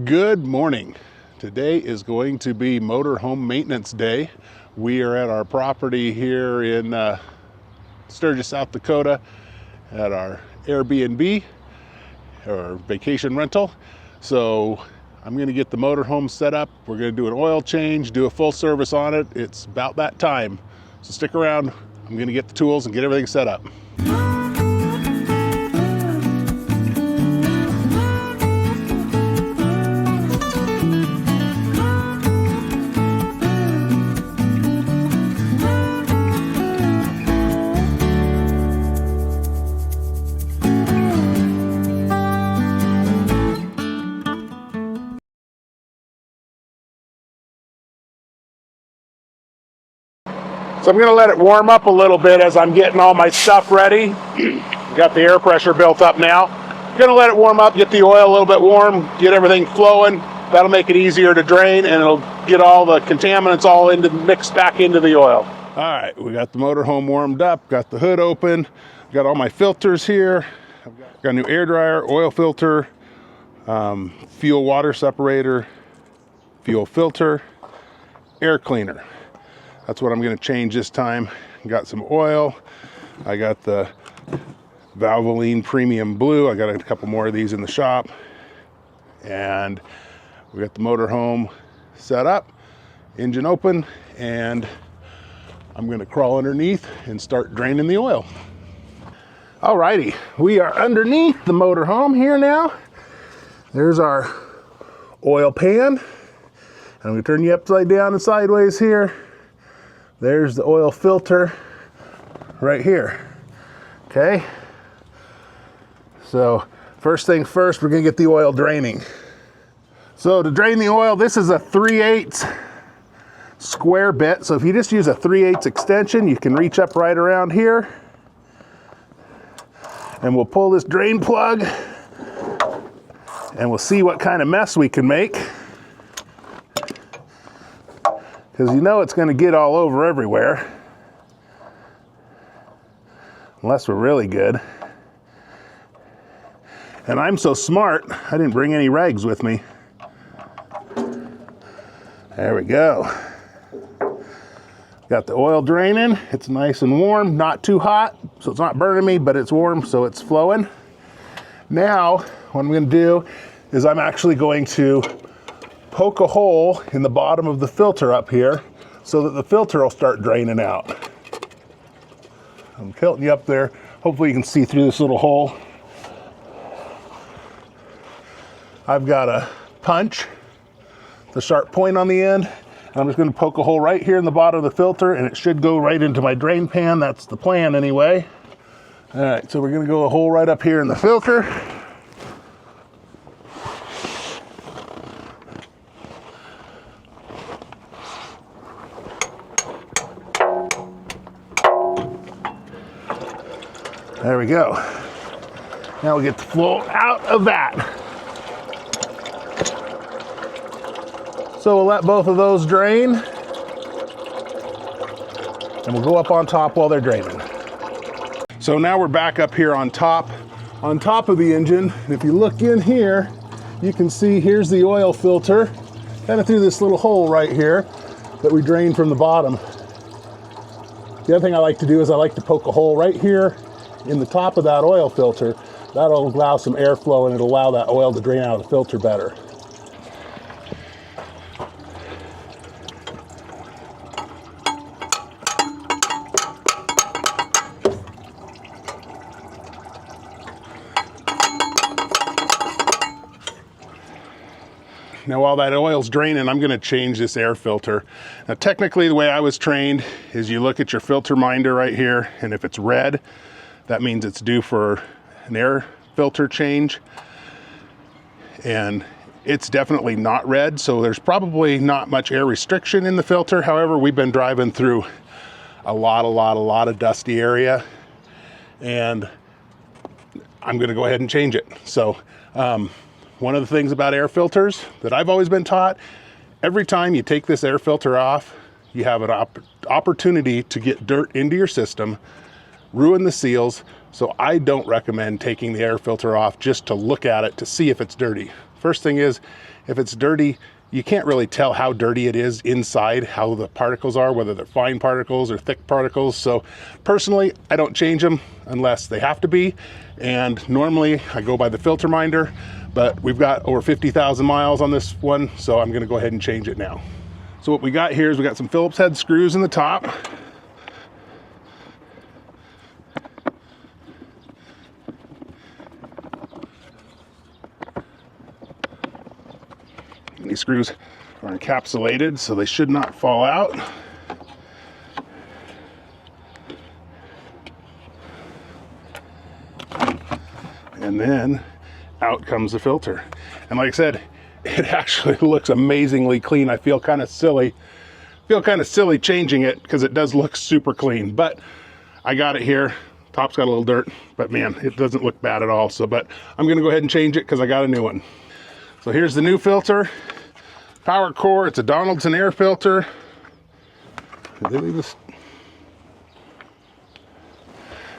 Good morning. Today is going to be motorhome maintenance day. We are at our property here in Sturgis, South Dakota at our Airbnb or vacation rental. So I'm going to get the motorhome set up. We're going to do an oil change, do a full service on it. It's about that time. So stick around. I'm going to get the tools and get everything set up. So I'm going to let it warm up a little bit as I'm getting all my stuff ready. Got the air pressure built up now. Going to let it warm up, get the oil a little bit warm, get everything flowing. That'll make it easier to drain, and it'll get all the contaminants all mixed back into the oil. All right, we got the motorhome warmed up, got the hood open, got all my filters here. Got a new air dryer, oil filter, fuel water separator, fuel filter, air cleaner. That's what I'm going to change this time. Got some oil. I got the Valvoline Premium Blue. I got a couple more of these in the shop. And we got the motorhome set up, engine open, and I'm going to crawl underneath and start draining the oil. Alrighty, we are underneath the motorhome here now. There's our oil pan. I'm going to turn you upside down and sideways here. There's the oil filter right here. Okay. So first thing first, we're gonna get the oil draining. So to drain the oil, this is a 3/8 square bit. So if you just use a 3/8 extension, you can reach up right around here. And we'll pull this drain plug and we'll see what kind of mess we can make. Because you know it's going to get all over everywhere. Unless we're really good. And I'm so smart, I didn't bring any rags with me. There we go. Got the oil draining. It's nice and warm, not too hot, so it's not burning me, but it's warm, so it's flowing. Now, what I'm going to do is I'm actually going to poke a hole in the bottom of the filter up here so that the filter will start draining out. I'm tilting you up there. Hopefully you can see through this little hole. I've got a punch, the sharp point on the end, and I'm just going to poke a hole right here in the bottom of the filter, and it should go right into my drain pan. That's the plan anyway. All right, so we're going to go a hole right up here in the filter. There we go. Now we get the flow out of that. So we'll let both of those drain. And we'll go up on top while they're draining. So now we're back up here on top of the engine. And if you look in here, you can see here's the oil filter, kind of through this little hole right here that we drained from the bottom. The other thing I like to do is I like to poke a hole right here in the top of that oil filter. That'll allow some airflow and it'll allow that oil to drain out of the filter better. Now while that oil's draining, I'm going to change this air filter. Now technically the way I was trained is you look at your filter minder right here, and if it's red, that means it's due for an air filter change. And it's definitely not red, so there's probably not much air restriction in the filter. However, we've been driving through a lot of dusty area, and I'm going to go ahead and change it. So one of the things about air filters that I've always been taught, every time you take this air filter off, you have an opportunity to get dirt into your system, ruin the seals. So I don't recommend taking the air filter off just to look at it to see if it's dirty. First thing is, if it's dirty, you can't really tell how dirty it is inside, how the particles are, whether they're fine particles or thick particles. So personally, I don't change them unless they have to be. And normally I go by the filter minder, but we've got over 50,000 miles on this one, so I'm gonna go ahead and change it now. So what we got here is we got some Phillips head screws in the top. And these screws are encapsulated, so they should not fall out. And then out comes the filter. And like I said, it actually looks amazingly clean. I feel kind of silly changing it because it does look super clean, but I got it here. Top's got a little dirt, but man, it doesn't look bad at all. So, but I'm gonna go ahead and change it because I got a new one. So here's the new filter. Power core, it's a Donaldson air filter. Did they leave this?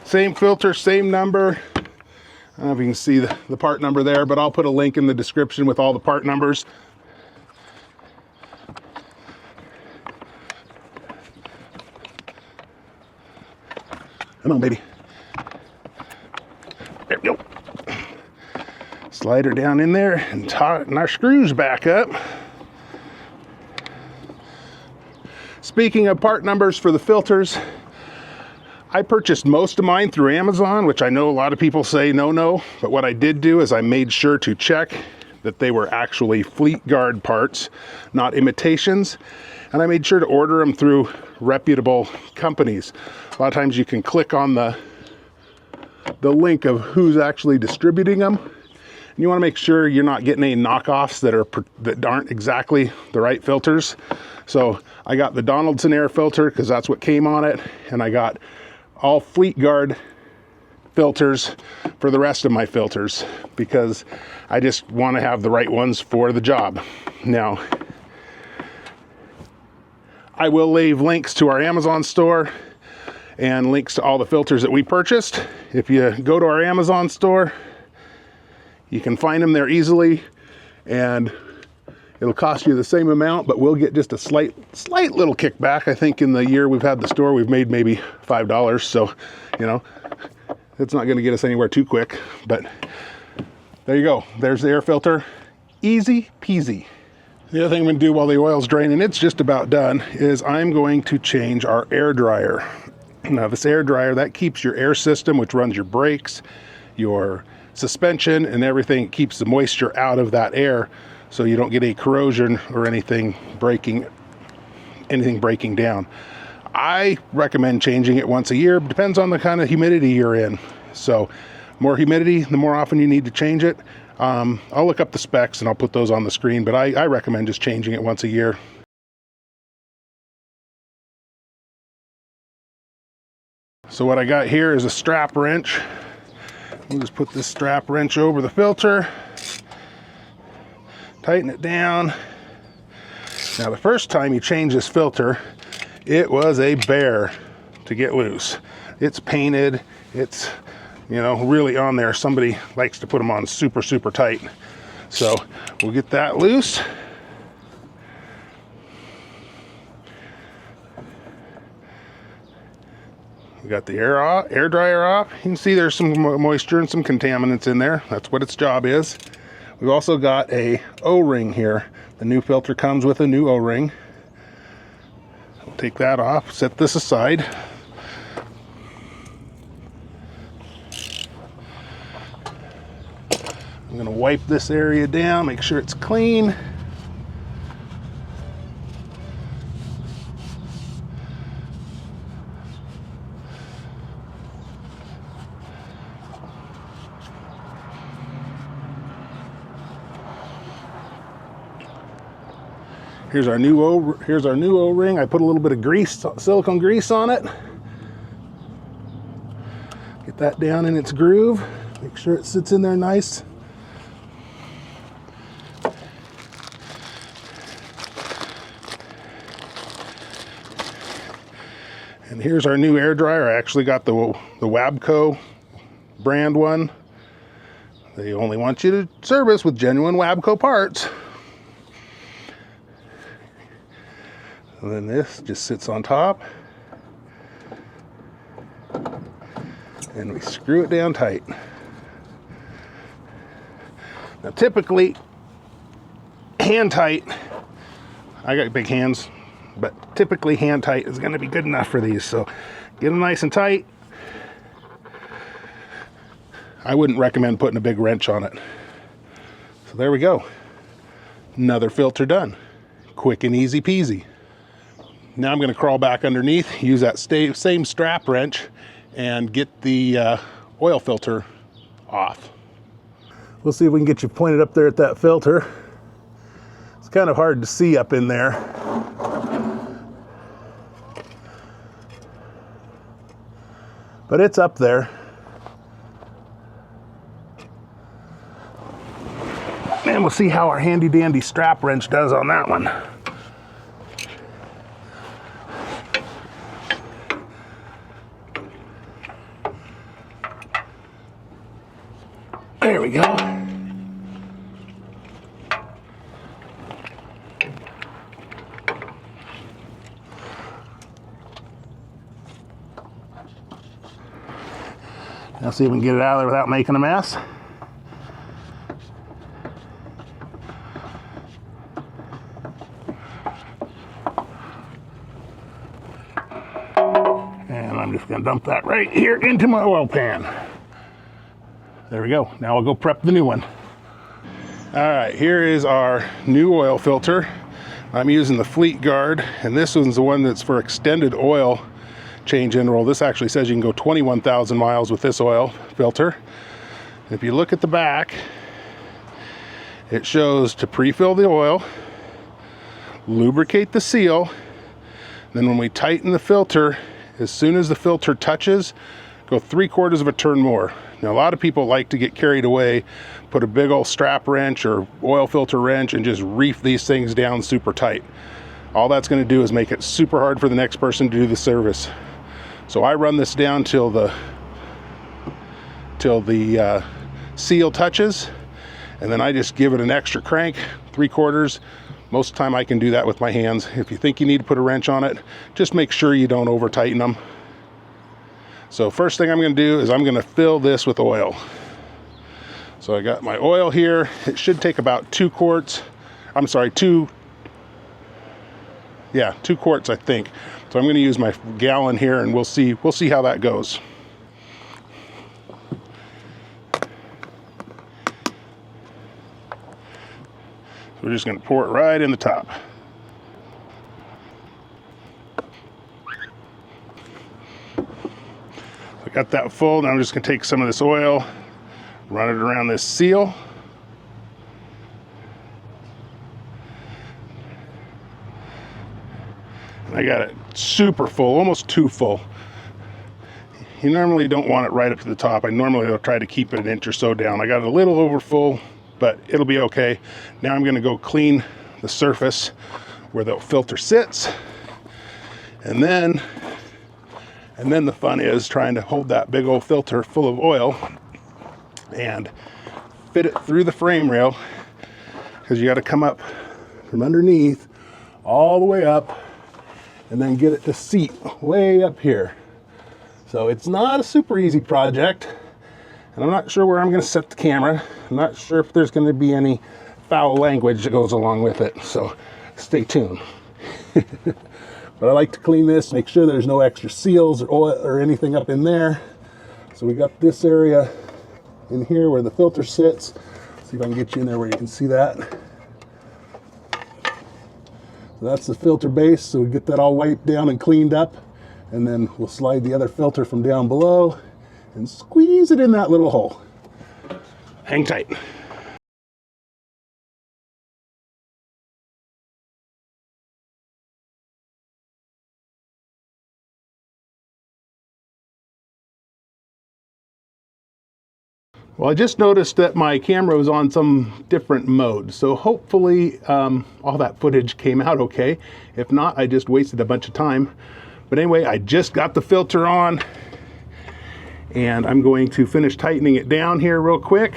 Same filter, same number. I don't know if you can see the part number there, but I'll put a link in the description with all the part numbers. Come on, baby. There we go. Slide her down in there and tighten our screws back up. Speaking of part numbers for the filters, I purchased most of mine through Amazon, which I know a lot of people say no, but what I did do is I made sure to check that they were actually Fleetguard parts, not imitations. And I made sure to order them through reputable companies. A lot of times you can click on the link of who's actually distributing them. And you want to make sure you're not getting any knockoffs that aren't exactly the right filters. So I got the Donaldson air filter because that's what came on it, and I got all Fleetguard filters for the rest of my filters because I just want to have the right ones for the job. Now, I will leave links to our Amazon store and links to all the filters that we purchased. If you go to our Amazon store, you can find them there easily, and it'll cost you the same amount, but we'll get just a slight little kickback. I think in the year we've had the store, we've made maybe $5. So, you know, it's not going to get us anywhere too quick, but there you go. There's the air filter. Easy peasy. The other thing I'm going to do while the oil's draining, it's just about done, is I'm going to change our air dryer. Now this air dryer, that keeps your air system, which runs your brakes, your suspension and everything. It keeps the moisture out of that air, so you don't get any corrosion or anything breaking down. I recommend changing it once a year. Depends on the kind of humidity you're in. So more humidity, the more often you need to change it. I'll look up the specs and I'll put those on the screen, but I recommend just changing it once a year. So what I got here is a strap wrench. We'll just put this strap wrench over the filter. Tighten it down. Now the first time you change this filter, it was a bear to get loose. It's painted, it's, you know, really on there. Somebody likes to put them on super tight. So we'll get that loose. We got the air dryer off. You can see there's some moisture and some contaminants in there. That's what its job is. We've also got a O-ring here. The new filter comes with a new O-ring. We'll take that off, set this aside. I'm gonna wipe this area down, make sure it's clean. Here's our new O-ring. I put a little bit of grease, silicone grease on it. Get that down in its groove. Make sure it sits in there nice. And here's our new air dryer. I actually got the Wabco brand one. They only want you to service with genuine Wabco parts. And then this just sits on top. And we screw it down tight. Now typically, hand tight, I got big hands, but typically hand tight is gonna be good enough for these. So get them nice and tight. I wouldn't recommend putting a big wrench on it. So there we go. Another filter done. Quick and easy peasy. Now I'm gonna crawl back underneath, use that same strap wrench, and get the oil filter off. We'll see if we can get you pointed up there at that filter. It's kind of hard to see up in there. But it's up there. And we'll see how our handy dandy strap wrench does on that one. There we go. Now see if we can get it out of there without making a mess. And I'm just gonna dump that right here into my oil pan. There we go. Now I'll go prep the new one. All right, here is our new oil filter. I'm using the Fleetguard, and this one's the one that's for extended oil change interval. This actually says you can go 21,000 miles with this oil filter. If you look at the back, it shows to pre-fill the oil, lubricate the seal, then when we tighten the filter, as soon as the filter touches, go 3/4 of a turn more. Now, a lot of people like to get carried away, put a big old strap wrench or oil filter wrench and just reef these things down super tight. All that's going to do is make it super hard for the next person to do the service. So I run this down till the seal touches, and then I just give it an extra crank, 3/4. Most of the time I can do that with my hands. If you think you need to put a wrench on it, just make sure you don't over tighten them. So first thing I'm going to do is I'm going to fill this with oil. So I got my oil here. It should take about 2 quarts. I'm sorry, 2 quarts, I think. So I'm going to use my gallon here, and we'll see how that goes. So we're just going to pour it right in the top. Got that full. Now I'm just going to take some of this oil, run it around this seal. And I got it super full, almost too full. You normally don't want it right up to the top. I normally will try to keep it an inch or so down. I got it a little over full, but it'll be okay. Now I'm going to go clean the surface where the filter sits. And then the fun is trying to hold that big old filter full of oil and fit it through the frame rail, because you got to come up from underneath all the way up and then get it to seat way up here. So it's not a super easy project, and I'm not sure where I'm going to set the camera. I'm not sure if there's going to be any foul language that goes along with it, so stay tuned. But I like to clean this, make sure there's no extra seals or oil or anything up in there. So we got this area in here where the filter sits. See if I can get you in there where you can see that. So that's the filter base, so we get that all wiped down and cleaned up. And then we'll slide the other filter from down below and squeeze it in that little hole. Hang tight. Well, I just noticed that my camera was on some different mode, so hopefully all that footage came out okay. If not, I just wasted a bunch of time. But anyway, I just got the filter on, and I'm going to finish tightening it down here real quick.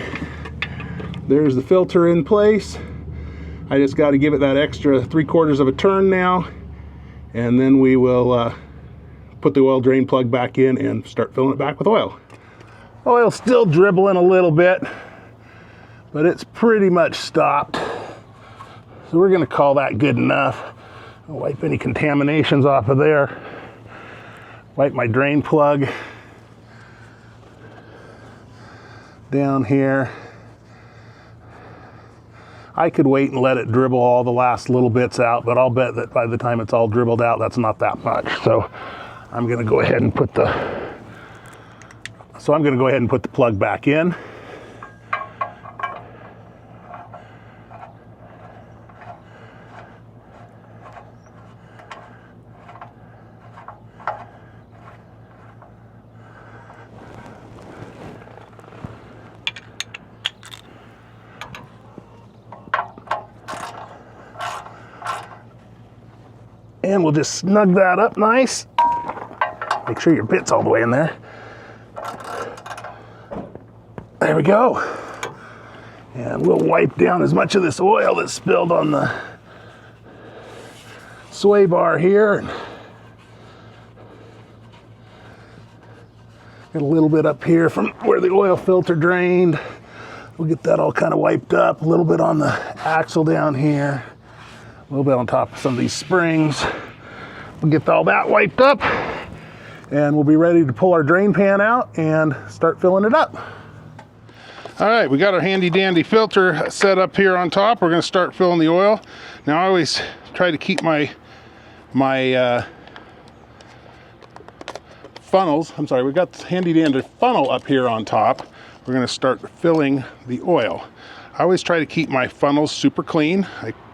There's the filter in place. I just got to give it that extra 3/4 of a turn now, and then we will put the oil drain plug back in and start filling it back with oil. Oil's still dribbling a little bit, but it's pretty much stopped. So we're going to call that good enough. I'll wipe any contaminations off of there. Wipe my drain plug down here. I could wait and let it dribble all the last little bits out, but I'll bet that by the time it's all dribbled out, that's not that much. So I'm going to go ahead and put the plug back in. And we'll just snug that up nice. Make sure your bit's all the way in there. There we go. And we'll wipe down as much of this oil that's spilled on the sway bar here. Got a little bit up here from where the oil filter drained. We'll get that all kind of wiped up. A little bit on the axle down here. A little bit on top of some of these springs. We'll get all that wiped up, and we'll be ready to pull our drain pan out and start filling it up. All right, we got our handy dandy filter set up here on top. We're gonna start filling the oil. Now I always try to keep my funnels, we got the handy dandy funnel up here on top. We're gonna start filling the oil. I always try to keep my funnels super clean.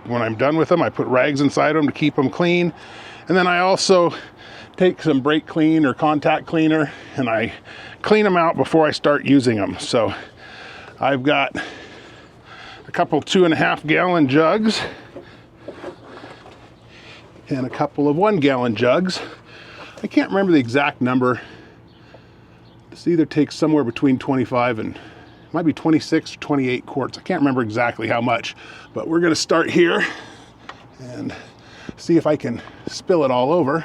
When I'm done with them, I put rags inside them to keep them clean. And then I also take some brake clean or contact cleaner and I clean them out before I start using them. So I've got a couple 2.5 gallon jugs and a couple of 1 gallon jugs. I can't remember the exact number. This either takes somewhere between 25 and might be 26 or 28 quarts. I can't remember exactly how much, but we're gonna start here and see if I can spill it all over.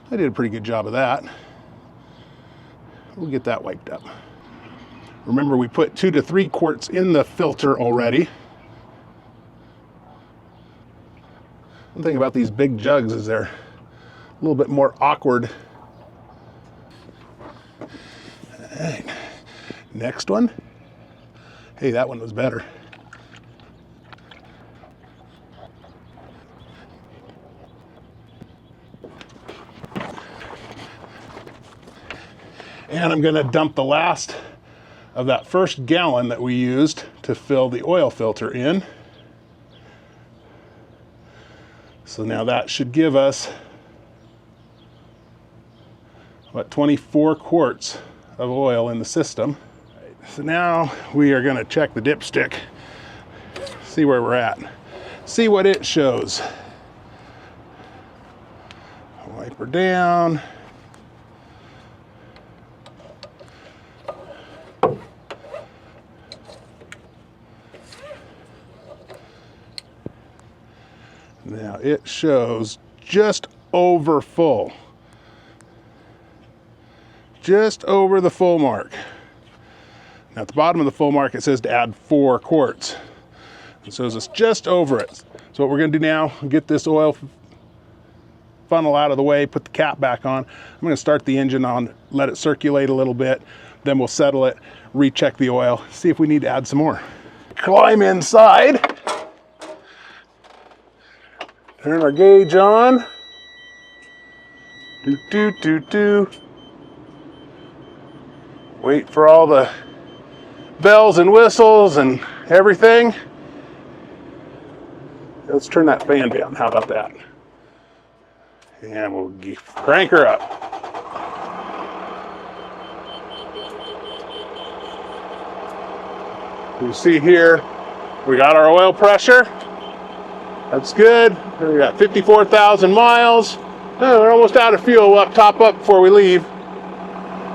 I did a pretty good job of that. We'll get that wiped up. Remember, we put 2 to 3 quarts in the filter already. One thing about these big jugs is they're a little bit more awkward. All right, next one. Hey, that one was better. And I'm gonna dump the last of that first gallon that we used to fill the oil filter in. So now that should give us, what, 24 quarts of oil in the system. So now we are going to check the dipstick, see where we're at, see what it shows. Wipe her down. Now it shows just over full. Just over the full mark. Now at the bottom of the full mark it says to add 4 quarts. And so it's just over it. So what we're going to do now, get this oil funnel out of the way, put the cap back on. I'm going to start the engine on, let it circulate a little bit, then we'll settle it, recheck the oil, see if we need to add some more. Climb inside. Turn our gauge on. Do, do, do, do. Wait for all the bells and whistles and everything. Let's turn that fan down. How about that? And we'll crank her up. You see here, we got our oil pressure. That's good. We got 54,000 miles. Oh, we're almost out of fuel. We'll have to top up before we leave.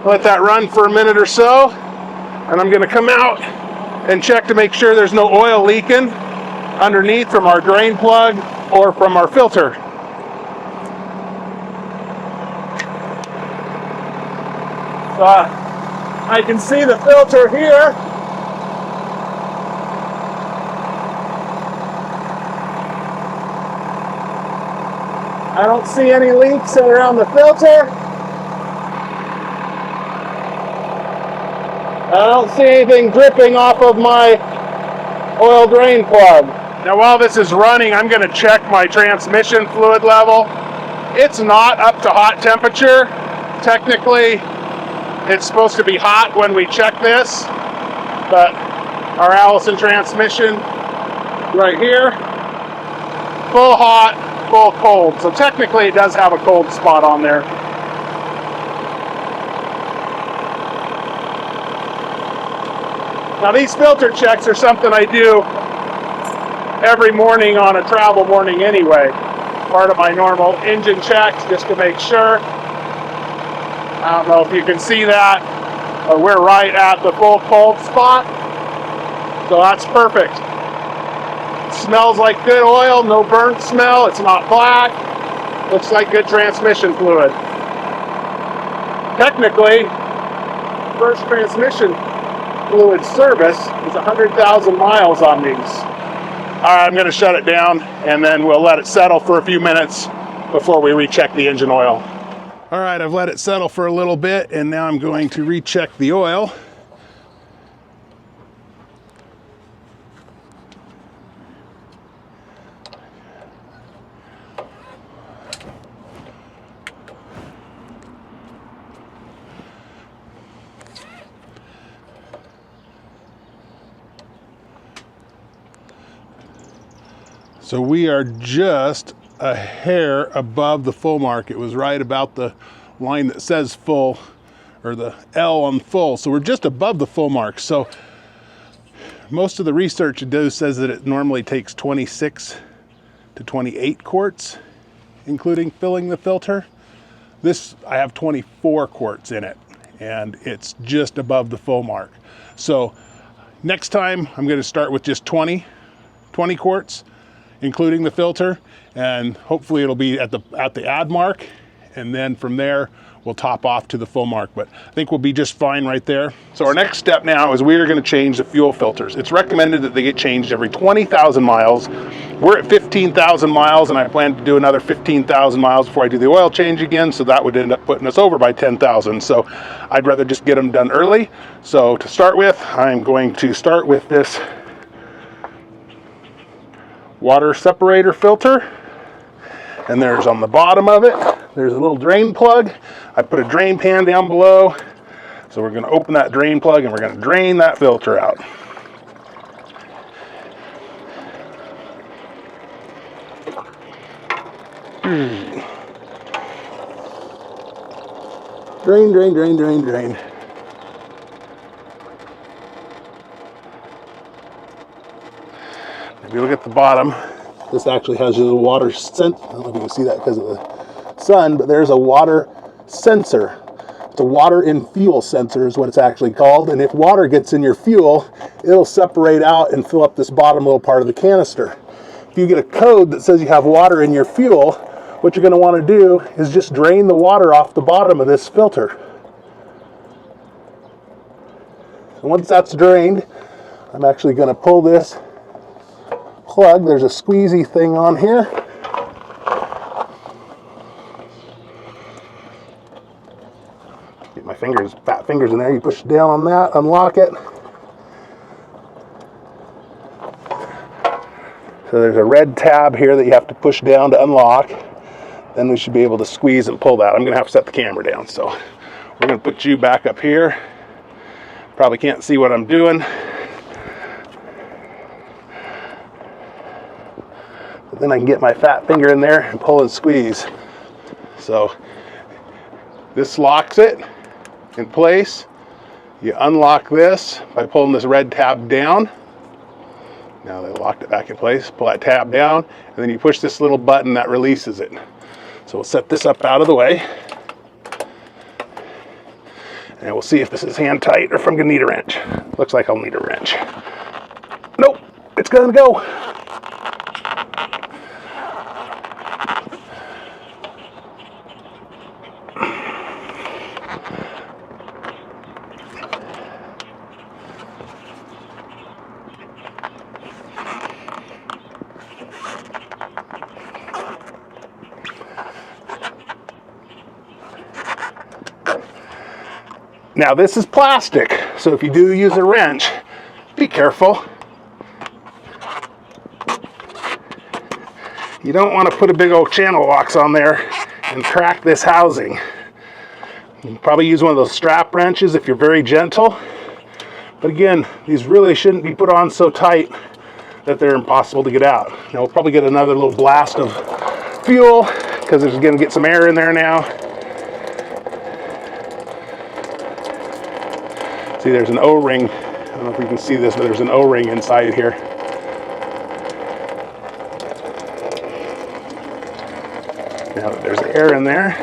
Let that run for a minute or so. And I'm going to come out and check to make sure there's no oil leaking underneath from our drain plug or from our filter. So I can see the filter here. I don't see any leaks around the filter. I don't see anything dripping off of my oil drain plug. Now while this is running, I'm going to check my transmission fluid level. It's not up to hot temperature. Technically, it's supposed to be hot when we check this, but our Allison transmission right here, full hot, full cold. So technically it does have a cold spot on there. Now these filter checks are something I do every morning on a travel morning anyway. Part of my normal engine checks just to make sure. I don't know if you can see that, but we're right at the full cold spot. So that's perfect. It smells like good oil, no burnt smell, it's not black. Looks like good transmission fluid. Technically, first transmission fluid service is 100,000 miles on these. All right, I'm going to shut it down and then we'll let it settle for a few minutes before we recheck the engine oil. All right, I've let it settle for a little bit and now I'm going to recheck the oil. So we are just a hair above the full mark. It was right about the line that says full, or the L on full. So we're just above the full mark. So most of the research it does says that it normally takes 26 to 28 quarts, including filling the filter. This, I have 24 quarts in it, and it's just above the full mark. So next time I'm gonna start with just 20 quarts, including the filter, and hopefully it'll be at the add mark, and then from there we'll top off to the full mark, but I think we'll be just fine right there. So our next step now is we are going to change the fuel filters. It's recommended that they get changed every 20,000 miles. We're at 15,000 miles and I plan to do another 15,000 miles before I do the oil change again, so that would end up putting us over by 10,000. So I'd rather just get them done early. So to start with, I'm going to start with this water separator filter, and there's on the bottom of it, there's a little drain plug. I put a drain pan down below, so we're going to open that drain plug and we're going to drain that filter out. Drain, drain, drain, drain, drain. If you look at the bottom, this actually has a water sensor. I don't know if you can see that because of the sun, but there's a water sensor. It's a water in fuel sensor is what it's actually called. And if water gets in your fuel, it'll separate out and fill up this bottom little part of the canister. If you get a code that says you have water in your fuel, what you're going to want to do is just drain the water off the bottom of this filter. And once that's drained, I'm actually going to pull this plug. There's a squeezy thing on here. Get my fingers, fat fingers in there. You push down on that, unlock it. So there's a red tab here that you have to push down to unlock. Then we should be able to squeeze and pull that. I'm going to have to set the camera down. So we're going to put you back up here. Probably can't see what I'm doing. Then I can get my fat finger in there and pull and squeeze. So this locks it in place. You unlock this by pulling this red tab down. Now they locked it back in place. Pull that tab down, and then you push this little button that releases it. So we'll set this up out of the way. And we'll see if this is hand tight or if I'm gonna need a wrench. Looks like I'll need a wrench. Nope, it's gonna go. Now this is plastic, so if you do use a wrench, be careful. You don't want to put a big old channel locks on there and crack this housing. You can probably use one of those strap wrenches if you're very gentle. But again, these really shouldn't be put on so tight that they're impossible to get out. Now we'll probably get another little blast of fuel because there's going to get some air in there now. See, there's an O-ring. I don't know if you can see this, but there's an O-ring inside here. Now that there's air in there,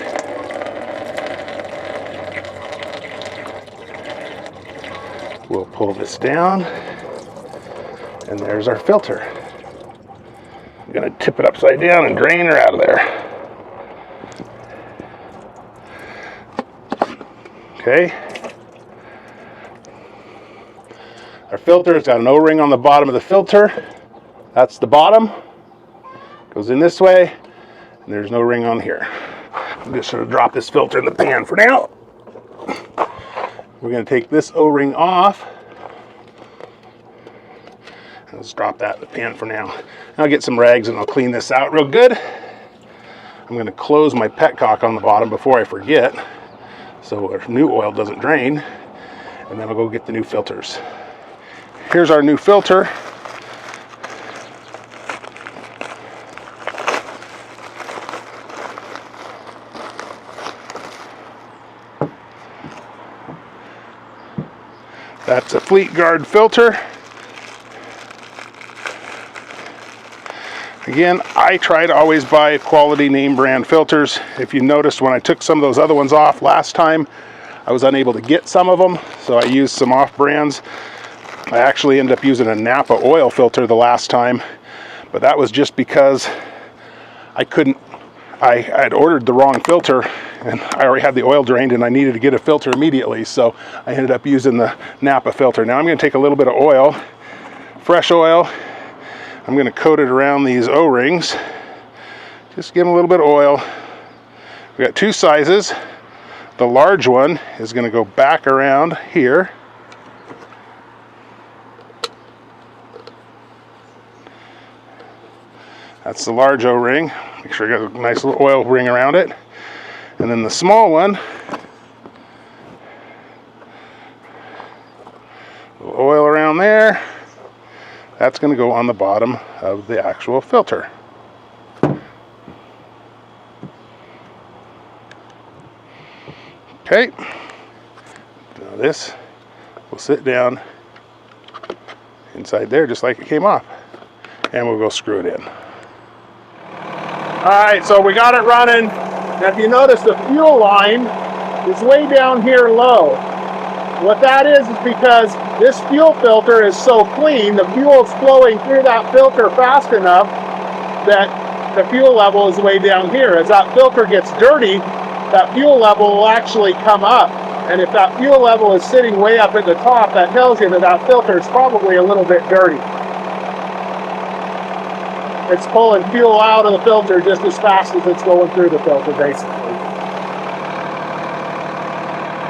we'll pull this down, and there's our filter. I'm gonna tip it upside down and drain her out of there. Okay. Our filter has got an O-ring on the bottom of the filter. That's the bottom. Goes in this way, and there's no ring on here. I'm just going to drop this filter in the pan for now. We're going to take this O-ring off. Let's drop that in the pan for now. I'll get some rags and I'll clean this out real good. I'm going to close my petcock on the bottom before I forget, so our new oil doesn't drain, and then I'll go get the new filters. Here's our new filter. That's a Fleetguard filter. Again, I try to always buy quality name brand filters. If you noticed, when I took some of those other ones off last time, I was unable to get some of them, so I used some off brands. I actually ended up using a Napa oil filter the last time, but that was just because I had ordered the wrong filter and I already had the oil drained and I needed to get a filter immediately, so I ended up using the Napa filter. Now I'm going to take a little bit of oil, fresh oil. I'm going to coat it around these O-rings. Just give them a little bit of oil. We got two sizes. The large one is going to go back around here. That's the large O-ring. Make sure you got a nice little oil ring around it. And then the small one, a little oil around there. That's going to go on the bottom of the actual filter. Okay. Now this will sit down inside there just like it came off. And we'll go screw it in. Alright, so we got it running. Now if you notice, the fuel line is way down here low. What that is because this fuel filter is so clean, the fuel is flowing through that filter fast enough that the fuel level is way down here. As that filter gets dirty, that fuel level will actually come up. And if that fuel level is sitting way up at the top, that tells you that that filter is probably a little bit dirty. It's pulling fuel out of the filter just as fast as it's going through the filter, basically.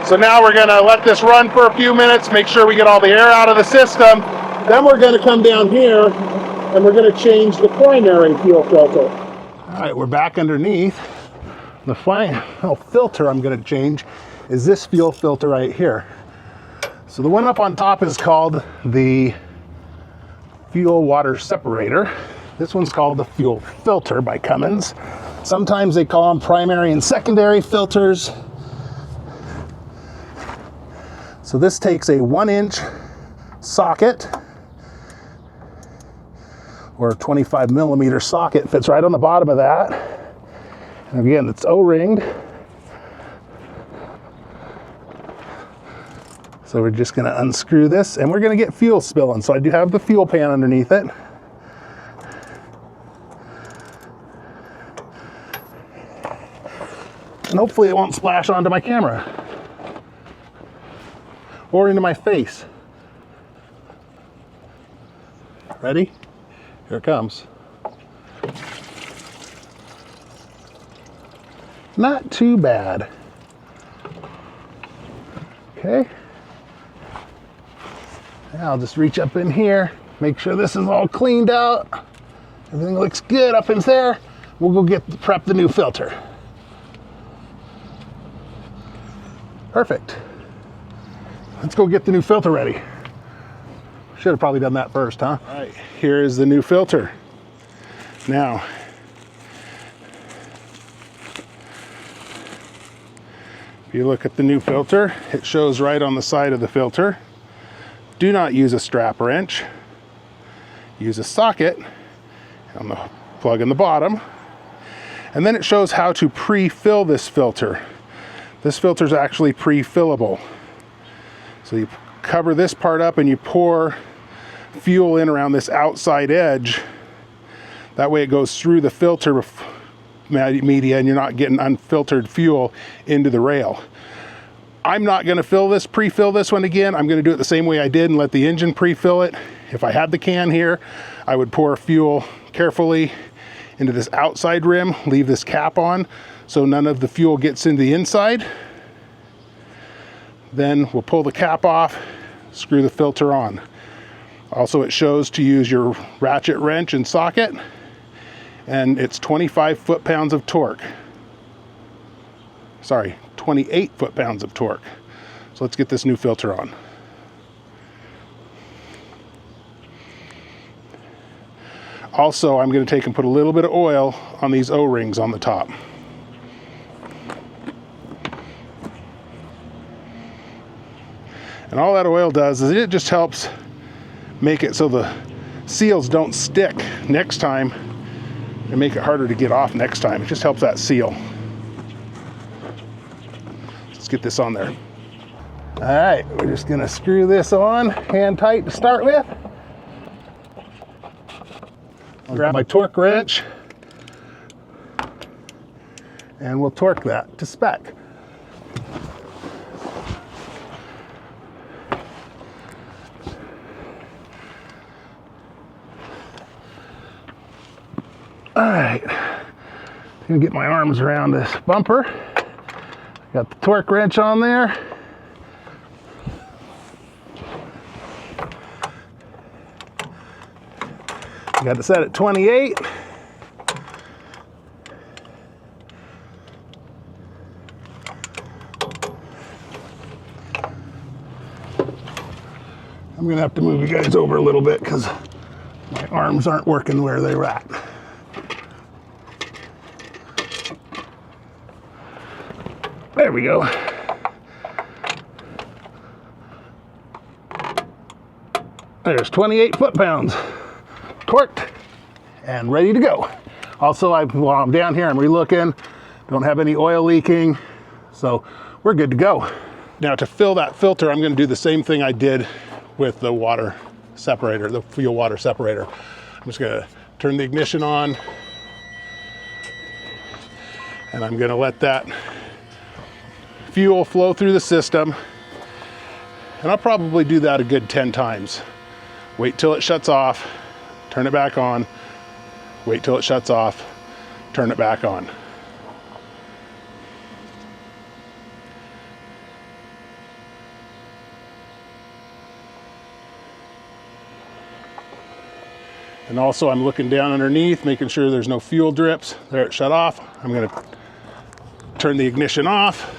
So now we're going to let this run for a few minutes, make sure we get all the air out of the system. Then we're going to come down here and we're going to change the primary fuel filter. All right, we're back underneath. The final filter I'm going to change is this fuel filter right here. So the one up on top is called the fuel water separator. This one's called the fuel filter by Cummins. Sometimes they call them primary and secondary filters. So this takes a 1-inch socket, or a 25 millimeter socket, fits right on the bottom of that. And again, it's O-ringed. So we're just gonna unscrew this and we're gonna get fuel spilling. So I do have the fuel pan underneath it. And hopefully it won't splash onto my camera or into my face. Ready? Here it comes. Not too bad. Okay. Now I'll just reach up in here, make sure this is all cleaned out. Everything looks good up in there. We'll go prep the new filter. Perfect. Let's go get the new filter ready. Should have probably done that first, huh? All right, here is the new filter. Now, if you look at the new filter, it shows right on the side of the filter. Do not use a strap wrench. Use a socket on the plug in the bottom. And then it shows how to pre-fill this filter. This filter is actually pre-fillable. So you cover this part up and you pour fuel in around this outside edge. That way it goes through the filter media and you're not getting unfiltered fuel into the rail. I'm not going to pre-fill this one again. I'm going to do it the same way I did and let the engine pre-fill it. If I had the can here, I would pour fuel carefully into this outside rim, leave this cap on so none of the fuel gets into the inside. Then we'll pull the cap off, screw the filter on. Also, it shows to use your ratchet wrench and socket, and it's 25 foot-pounds of torque. Sorry, 28 foot-pounds of torque. So let's get this new filter on. Also, I'm going to take and put a little bit of oil on these O-rings on the top. And all that oil does is it just helps make it so the seals don't stick next time and make it harder to get off next time. It just helps that seal. Let's get this on there. All right, we're just gonna screw this on, hand tight to start with. I'll grab my torque wrench and we'll torque that to spec. All right, I'm gonna get my arms around this bumper. Got the torque wrench on there. Got it set at 28. I'm gonna have to move you guys over a little bit because my arms aren't working where they were at. There we go. There's 28 foot-pounds torqued and ready to go. Also, while I'm down here, I'm relooking, don't have any oil leaking, so we're good to go. Now to fill that filter, I'm going to do the same thing I did with the water separator, the fuel water separator. I'm just going to turn the ignition on and I'm going to let that fuel flow through the system, and I'll probably do that a good 10 times. Wait till it shuts off, turn it back on, wait till it shuts off, turn it back on. And also I'm looking down underneath, making sure there's no fuel drips. There, it shut off. I'm going to turn the ignition off.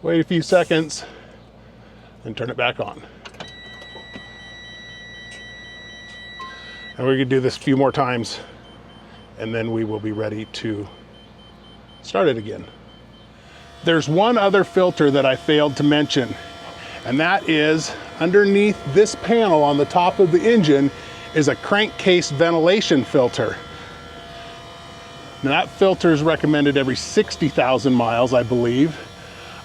Wait a few seconds and turn it back on. And we're gonna do this a few more times and then we will be ready to start it again. There's one other filter that I failed to mention, and that is underneath this panel on the top of the engine is a crankcase ventilation filter. Now that filter is recommended every 60,000 miles, I believe.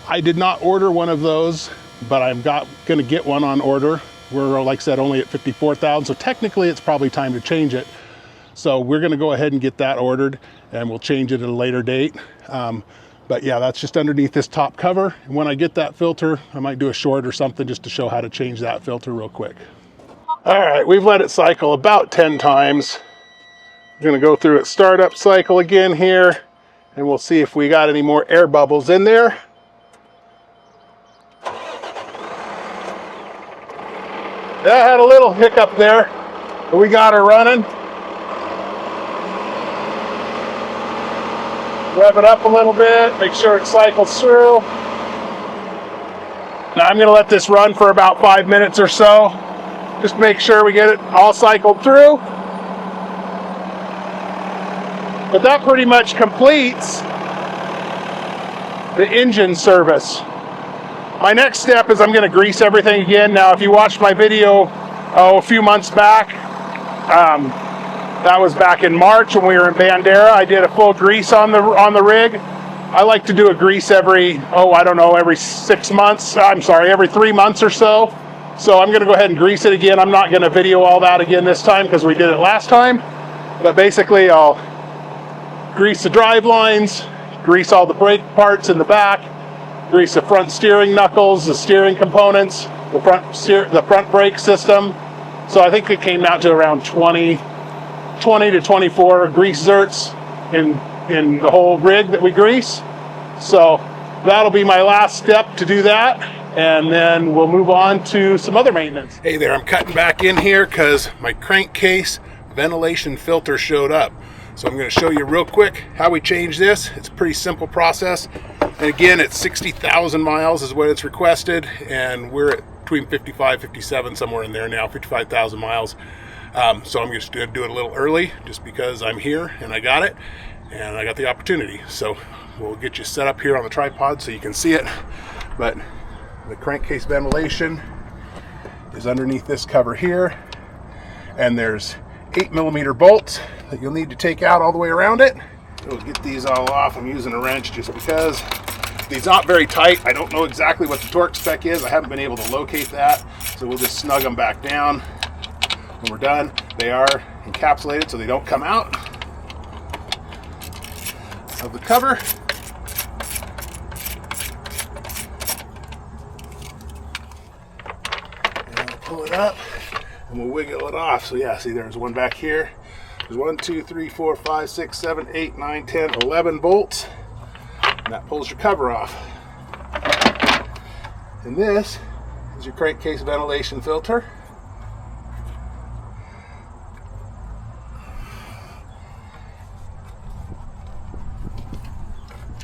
I did not order one of those, but I'm gonna get one on order. We're, like I said, only at 54,000, so technically it's probably time to change it. So we're gonna go ahead and get that ordered, and we'll change it at a later date. But yeah, that's just underneath this top cover. And when I get that filter, I might do a short or something just to show how to change that filter real quick. All right, we've let it cycle about 10 times. I'm gonna go through its startup cycle again here, and we'll see if we got any more air bubbles in there. That had a little hiccup there, but we got her running. Rev it up a little bit, make sure it cycles through. Now I'm gonna let this run for about 5 minutes or so. Just make sure we get it all cycled through. But that pretty much completes the engine service. My next step is I'm gonna grease everything again. Now, if you watched my video a few months back, that was back in March when we were in Bandera. I did a full grease on the rig. I like to do a grease every, every 6 months. I'm sorry, every 3 months or so. So I'm gonna go ahead and grease it again. I'm not gonna video all that again this time because we did it last time. But basically I'll grease the drive lines, grease all the brake parts in the back, grease the front steering knuckles, the steering components, the front brake system. So I think it came out to around 20 to 24 grease zerts in the whole rig that we grease. So that'll be my last step to do that, and then we'll move on to some other maintenance. Hey there, I'm cutting back in here because my crankcase ventilation filter showed up. So I'm going to show you real quick how we change this. It's a pretty simple process. And again, it's 60,000 miles is what it's requested, and we're at between 55, 57, somewhere in there now, 55,000 miles. So I'm just going to do it a little early just because I'm here and I got it and I got the opportunity. So we'll get you set up here on the tripod so you can see it. But the crankcase ventilation is underneath this cover here, and there's 8mm bolts that you'll need to take out all the way around it. We'll get these all off. I'm using a wrench just because these aren't very tight. I don't know exactly what the torque spec is. I haven't been able to locate that. So we'll just snug them back down. When we're done, they are encapsulated so they don't come out of the cover. And we'll pull it up and we'll wiggle it off. So yeah, see, there's one back here. There's 1, 2, 3, 4, 5, 6, 7, 8, 9, 10, 11 bolts. And that pulls your cover off. And this is your crankcase ventilation filter.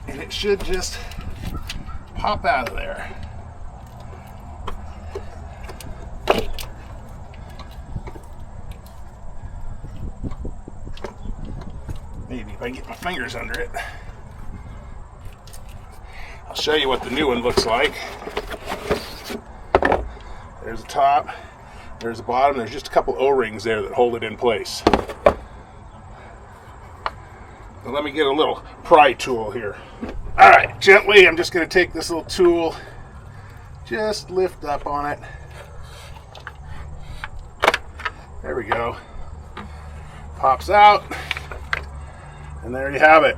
And it should just pop out of there. Maybe if I can get my fingers under it. I'll show you what the new one looks like. There's the top, there's the bottom, there's just a couple O-rings there that hold it in place. Now let me get a little pry tool here. All right, gently, I'm just going to take this little tool, just lift up on it. There we go. Pops out, and there you have it.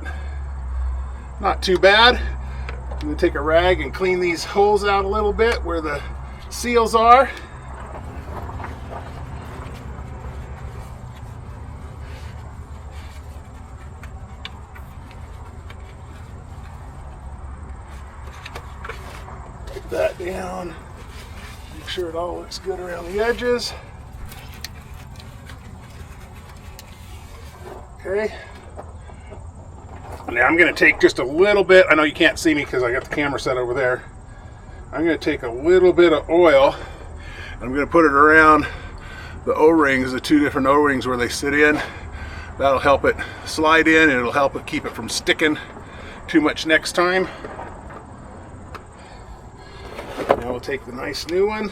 Not too bad. I'm going to take a rag and clean these holes out a little bit where the seals are. Put that down. Make sure it all looks good around the edges. Okay. Now I'm going to take just a little bit. I know you can't see me because I got the camera set over there. I'm going to take a little bit of oil. I'm going to put it around the O-rings, the two different O-rings where they sit in. That'll help it slide in, and it'll help it keep it from sticking too much next time. Now we'll take the nice new one.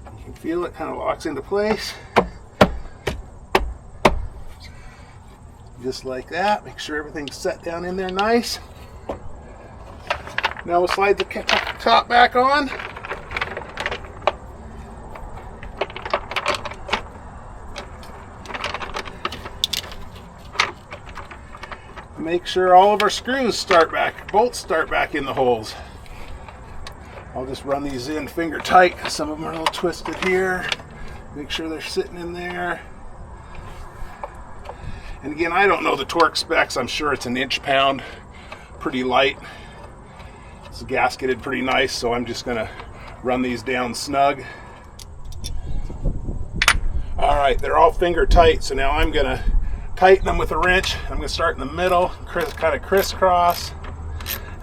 You can Feel it kind of locks into place. Just like that. Make sure everything's set down in there nice. Now we'll slide the top back on. Make sure all of our screws bolts start back in the holes. I'll just run these in finger tight. Some of them are a little twisted here. Make sure they're sitting in there. And again, I don't know the torque specs. I'm sure it's an inch-pound, pretty light. It's gasketed pretty nice, so I'm just gonna run these down snug. All right, they're all finger tight, so now I'm gonna tighten them with a wrench. I'm gonna start in the middle, kind of crisscross,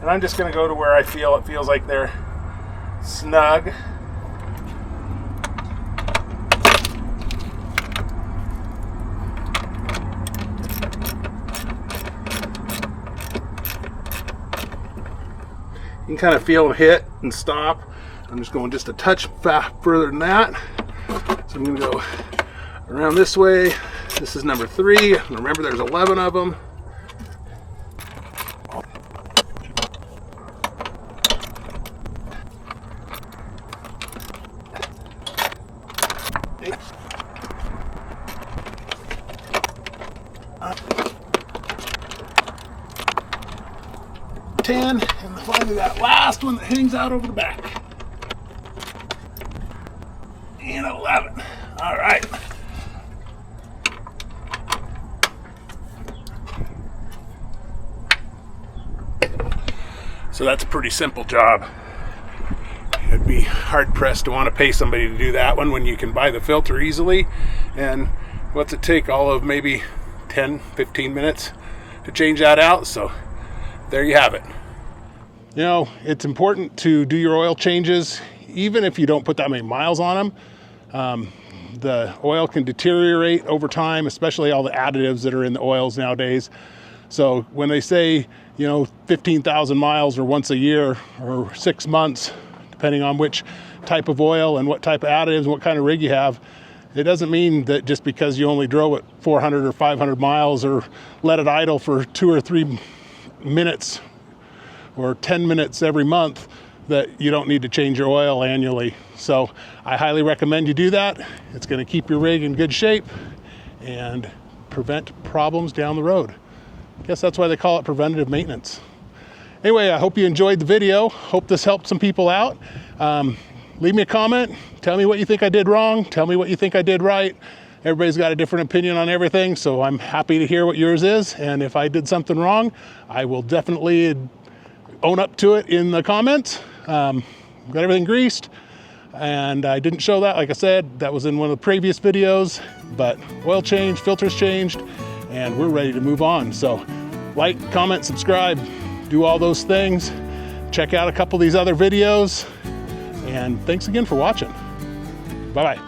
and I'm just gonna go to where I feel it feels like they're snug. You can kind of feel them hit and stop. I'm just going just a touch further than that. So I'm gonna go around this way. This is number 3. Remember, there's 11 of them. And finally that last one that hangs out over the back. And 11. All right. So that's a pretty simple job. It'd be hard pressed to want to pay somebody to do that one when you can buy the filter easily. And what's it take? All of maybe 10, 15 minutes to change that out. So there you have it. You know, it's important to do your oil changes, even if you don't put that many miles on them. The oil can deteriorate over time, especially all the additives that are in the oils nowadays. So when they say, you know, 15,000 miles or once a year or 6 months, depending on which type of oil and what type of additives and what kind of rig you have, it doesn't mean that just because you only drove it 400 or 500 miles or let it idle for 2 or 3 minutes or 10 minutes every month that you don't need to change your oil annually. So I highly recommend you do that. It's going to keep your rig in good shape and prevent problems down the road. I guess that's why they call it preventative maintenance. Anyway, I hope you enjoyed the video. Hope this helped some people out. Leave me a comment. Tell me what you think I did wrong. Tell me what you think I did right. Everybody's got a different opinion on everything, so I'm happy to hear what yours is. And if I did something wrong, I will definitely own up to it in the comments. Got everything greased, and I didn't show that. Like I said, that was in one of the previous videos, but oil changed, filters changed, and we're ready to move on. So like, comment, subscribe, do all those things. Check out a couple of these other videos, and thanks again for watching. Bye-bye.